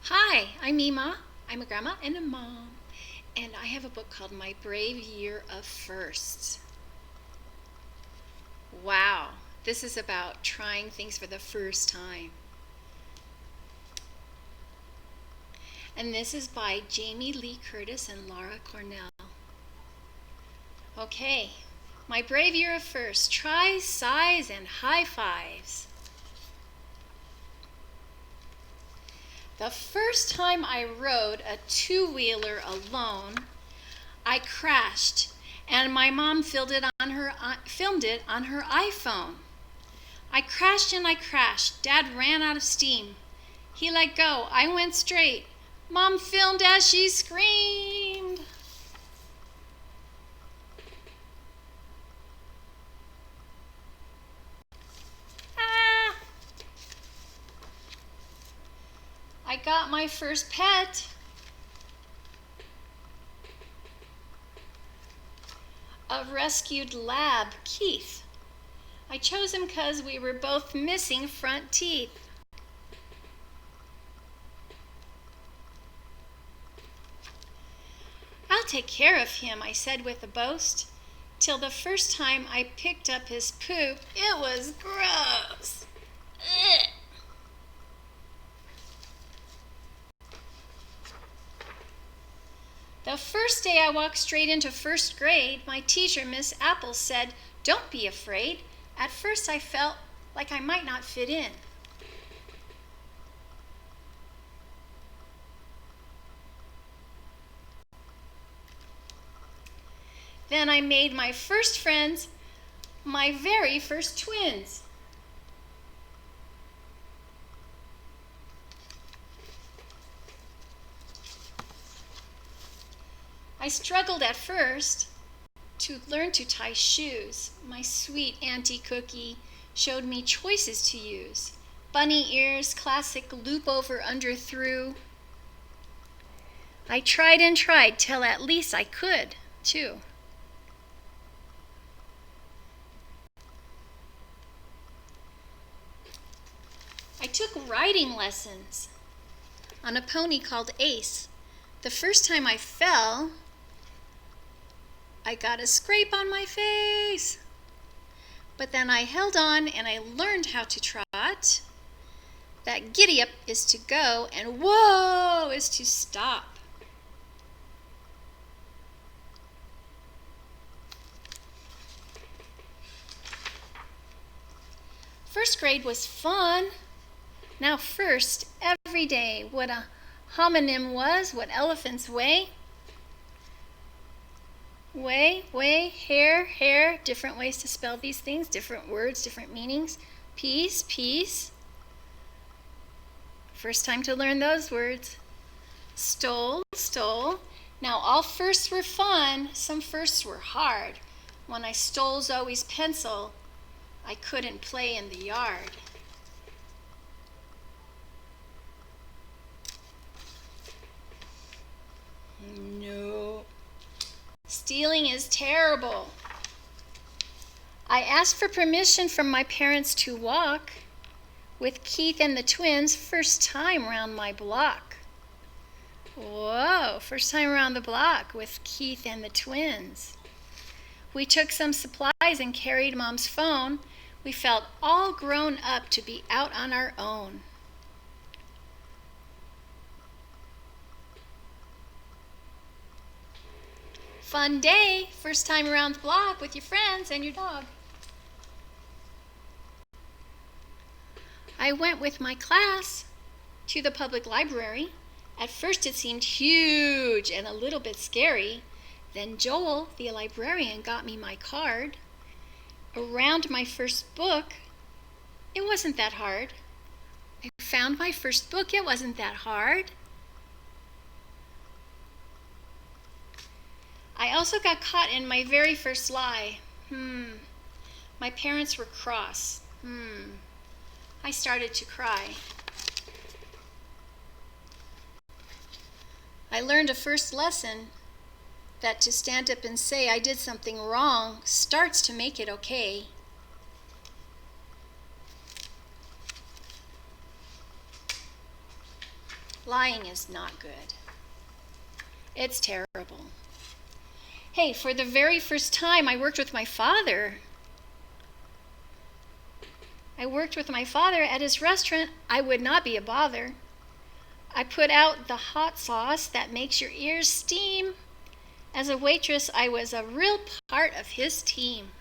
Hi, I'm Mima. I'm a grandma and a mom, and I have a book called My Brave Year of Firsts. Wow, this is about trying things for the first time. And this is by Jamie Lee Curtis and Laura Cornell. Okay, My Brave Year of Firsts. Try, sighs, and high fives. The first time I rode a two-wheeler alone, I crashed, and my mom filmed it on her iPhone. I crashed and I crashed. Dad ran out of steam. He let go. I went straight. Mom filmed as she screamed. Ah! I got my first pet. A rescued lab, Keith. I chose him because we were both missing front teeth. I'll take care of him, I said with a boast, till the first time I picked up his poop, it was gross. Ugh. The first day I walked straight into first grade, my teacher, Miss Apple, said, "Don't be afraid." At first I felt like I might not fit in. Then I made my first friends, my very first twins. I struggled at first to learn to tie shoes. My sweet Auntie Cookie showed me choices to use. Bunny ears, classic loop over under through. I tried and tried till at least I could, too. I took riding lessons on a pony called Ace. The first time I fell, I got a scrape on my face. But then I held on and I learned how to trot. That giddy up is to go and whoa is to stop. First grade was fun. Now first, every day, what a homonym was, what elephants weigh. Weigh, hair, different ways to spell these things, different words, different meanings. Peace. First time to learn those words. Stole. Now all firsts were fun, some firsts were hard. When I stole Zoe's pencil, I couldn't play in the yard. No. Stealing is terrible. I asked for permission from my parents to walk with Keith and the twins, first time round my block. Whoa, first time around the block with Keith and the twins. We took some supplies and carried Mom's phone. We felt all grown up to be out on our own. Fun day, first time around the block with your friends and your dog. I went with my class to the public library. At first it seemed huge and a little bit scary. Then Joel, the librarian, got me my card. Around my first book, it wasn't that hard. I found my first book, it wasn't that hard. I also got caught in my very first lie. My parents were cross. I started to cry. I learned a first lesson that to stand up and say I did something wrong starts to make it okay. Lying is not good. It's terrible. Hey, for the very first time I worked with my father. At his restaurant. I would not be a bother. I put out the hot sauce that makes your ears steam. As a waitress, I was a real part of his team.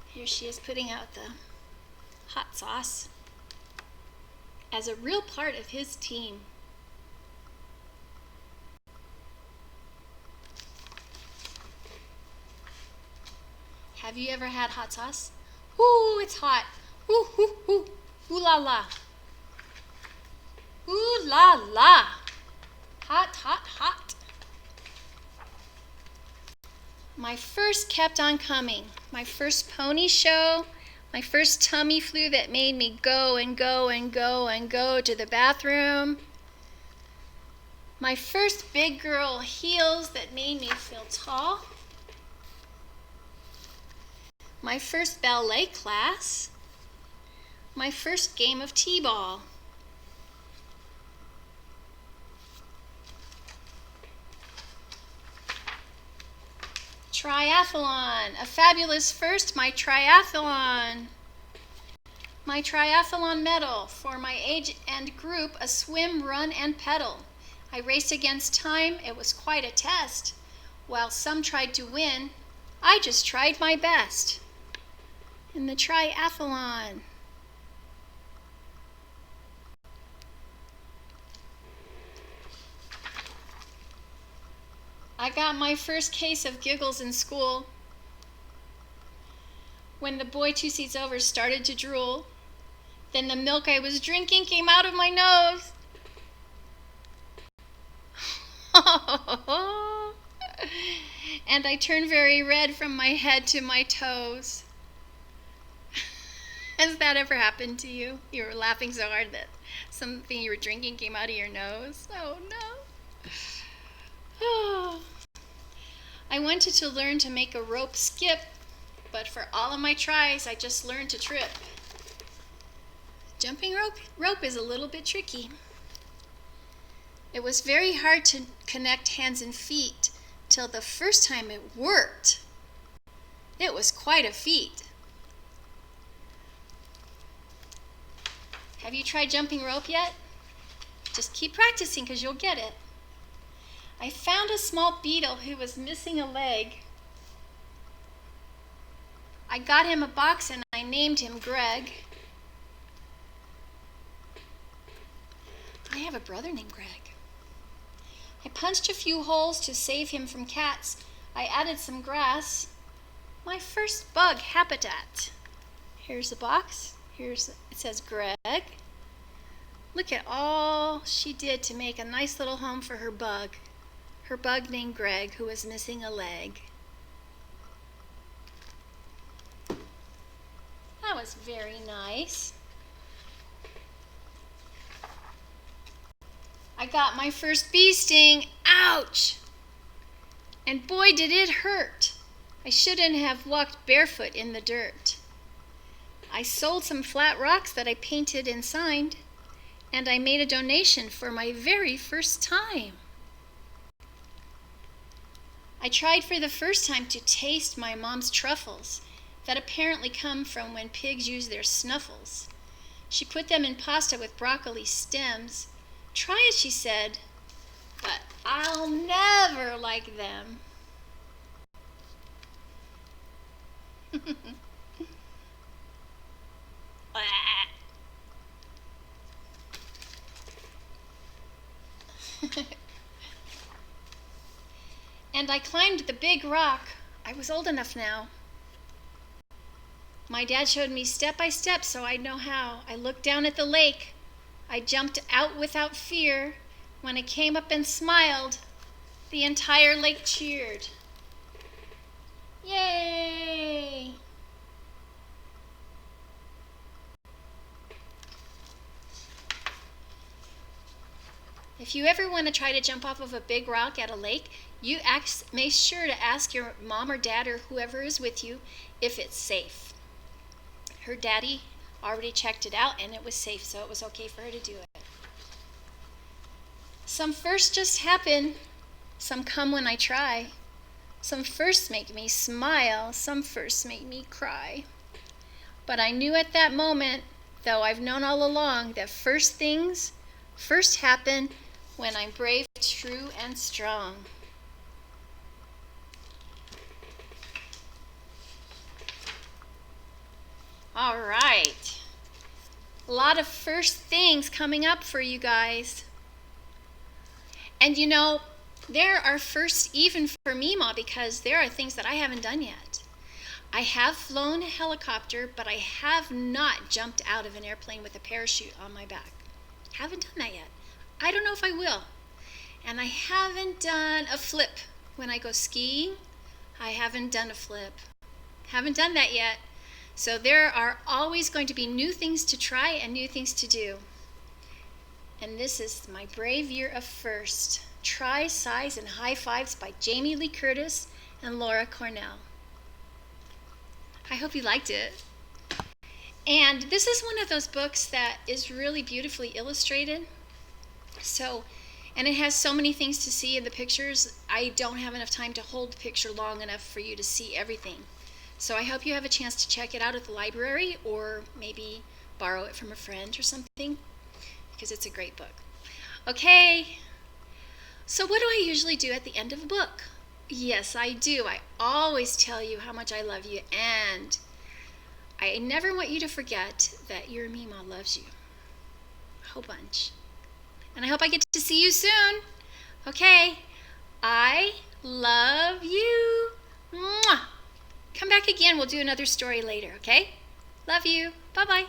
Here she is putting out the hot sauce as a real part of his team. Have you ever had hot sauce? Ooh, it's hot. Ooh, ooh, ooh. Ooh la la. Ooh la la. Hot, hot, hot. My first kept on coming. My first pony show. My first tummy flu that made me go and go and go and go to the bathroom. My first big girl heels that made me feel tall. My first ballet class. My first game of t-ball. Triathlon, a fabulous first, my triathlon. My triathlon medal, for my age and group, a swim, run, and pedal. I raced against time, it was quite a test. While some tried to win, I just tried my best. In the triathlon. I got my first case of giggles in school when the boy 2 seats over started to drool. Then the milk I was drinking came out of my nose. And I turned very red from my head to my toes. Has that ever happened to you? You were laughing so hard that something you were drinking came out of your nose? Oh no. Oh. I wanted to learn to make a rope skip, but for all of my tries, I just learned to trip. Jumping rope is a little bit tricky. It was very hard to connect hands and feet till the first time it worked. It was quite a feat. Have you tried jumping rope yet? Just keep practicing because you'll get it. I found a small beetle who was missing a leg. I got him a box and I named him Greg. I have a brother named Greg. I punched a few holes to save him from cats. I added some grass. My first bug habitat. Here's the box. It says Greg. Look at all she did to make a nice little home for her bug. Her bug named Greg, who was missing a leg. That was very nice. I got my first bee sting. Ouch! And boy, did it hurt. I shouldn't have walked barefoot in the dirt. I sold some flat rocks that I painted and signed, and I made a donation for my very first time. I tried for the first time to taste my mom's truffles that apparently come from when pigs use their snuffles. She put them in pasta with broccoli stems. Try it, she said, but I'll never like them. And I climbed the big rock. I was old enough now. My dad showed me step by step so I'd know how. I looked down at the lake. I jumped out without fear. When I came up and smiled, the entire lake cheered. Yay! If you ever want to try to jump off of a big rock at a lake, make sure to ask your mom or dad or whoever is with you if it's safe. her daddy already checked it out and it was safe, so it was okay for her to do it. Some firsts just happen. Some come when I try. Some firsts make me smile. Some firsts make me cry. But I knew at that moment, though I've known all along, that first things first happen when I'm brave, true, and strong. All right. A lot of first things coming up for you guys. And you know, there are firsts even for Mima because there are things that I haven't done yet. I have flown a helicopter, but I have not jumped out of an airplane with a parachute on my back. Haven't done that yet. I don't know if I will. And I haven't done a flip. When I go skiing, I haven't done a flip. Haven't done that yet. So there are always going to be new things to try and new things to do. And this is my brave year of first. Try, Size, and High Fives by Jamie Lee Curtis and Laura Cornell. I hope you liked it. And this is one of those books that is really beautifully illustrated. And it has so many things to see in the pictures. I don't have enough time to hold the picture long enough for you to see everything. So I hope you have a chance to check it out at the library or maybe borrow it from a friend or something because it's a great book. Okay, so what do I usually do at the end of a book? Yes, I do. I always tell you how much I love you, and I never want you to forget that your Mima loves you a whole bunch. And I hope I get to see you soon. Okay, I love you. Mwah. Come back again. We'll do another story later, okay? Love you. Bye-bye.